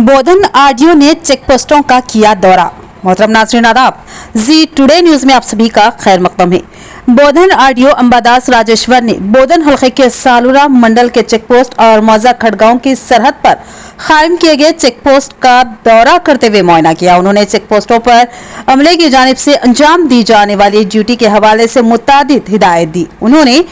बोधन RDO ने check पोस्टों का किया दौरा। मोहतरम नाज़रीन आदाब, जी टुडे न्यूज में आप सभी का खैर मकदम है। बोधन आरडीओ अंबादास राजेश्वर ने बोधन हल्के के सालूरा मंडल के चेक पोस्ट और मौजा खड़गांव की सरहद पर कायम किए गए चेक पोस्ट का दौरा करते हुए मुआयना किया। उन्होंने चेक पोस्टों पर अमले की जानिब से अंजाम दी जाने वाली ड्यूटी के हवाले से मुतादिद हिदायत दी। उन्होंने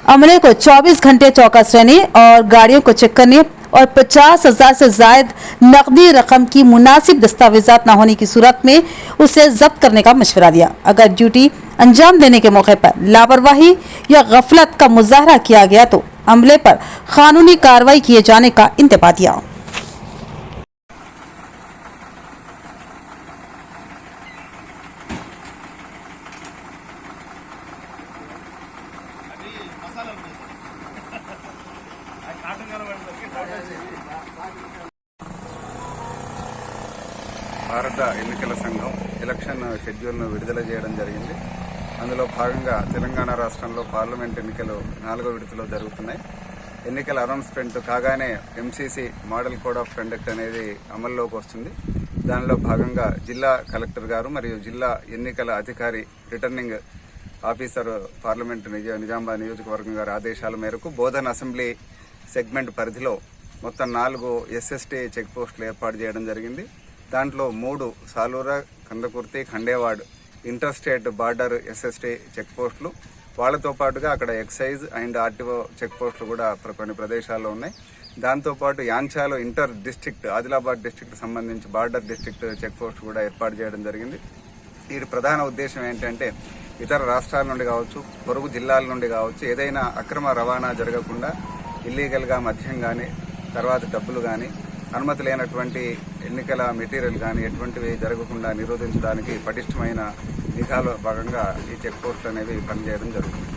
अमले को 24 घंटे चौकस रहने और गाड़ियों को चेक करने और 50,000 से जायद नकदी रकम की मुनासिब दस्तावेजात न होने की सूरत में उसे जब्त करने का मशवरा दिया। अगर ड्यूटी अंजाम देने के मौके पर लापरवाही या गफलत का मुजाहरा किया गया तो अमले पर कानूनी कार्रवाई किए जाने का इंतबा दिया। భారత ఎన్నికల సంఘం ఎలక్షన్ షెడ్యూల్ను విడుదల చేయడం జరిగింది. అందులో భాగంగా తెలంగాణ రాష్ట్రంలో పార్లమెంట్ ఎన్నికలు 4వ విడతలో జరుగుతున్నాయి. ఎన్నికల అనౌన్స్మెంట్ కాగానే MCC model code of conduct అనేది అమల్లోకి వస్తుంది. దానిలో భాగంగా జిల్లా కలెక్టర్ గారు మరియు జిల్లా ఎన్నికల అధికారి రిటర్నింగ్ ఆఫీసర్ పార్లమెంట్ నిజామాబాద్ నియోజకవర్గం గారి ఆదేశాల మేరకు బోధన్ అసెంబ్లీ సెగ్మెంట్ పరిధిలో మొత్తం 4 ఎస్ఎస్టీ చెక్ పోస్టులు ఏర్పాటు చేయడం జరిగింది. దాంట్లో 3 Salura, Kandakurthi, Khandewad inter state border SST check పోస్టులు, వాళ్ళతో పాటుగా అక్కడ ఎక్సైజ్ అండ్ ఆర్టీఓ చెక్ పోస్టులు కూడా కొన్ని ప్రదేశాల్లో ఉన్నాయి. దాంతోపాటు యాంచాలో ఇంటర్ డిస్ట్రిక్ట్ ఆదిలాబాద్ డిస్ట్రిక్ట్ సంబంధించి బార్డర్ డిస్ట్రిక్ట్ చెక్ పోస్ట్ కూడా ఏర్పాటు చేయడం జరిగింది. వీటి ప్రధాన ఉద్దేశం ఏంటంటే ఇతర రాష్ట్రాల నుండి కావచ్చు, పొరుగు జిల్లాల నుండి కావచ్చు, ఏదైనా అక్రమ రవాణా జరగకుండా ఇల్లీగల్గా మద్యం కానీ, తర్వాత డబ్బులు కానీ, అనుమతి లేనటువంటి ఎన్నికల మెటీరియల్ కానీ ఎటువంటివి జరగకుండా నిరోధించడానికి పటిష్టమైన నిఘాలో భాగంగా ఈ చెక్ పోస్టులు అనేవి పనిచేయడం జరుగుతుంది.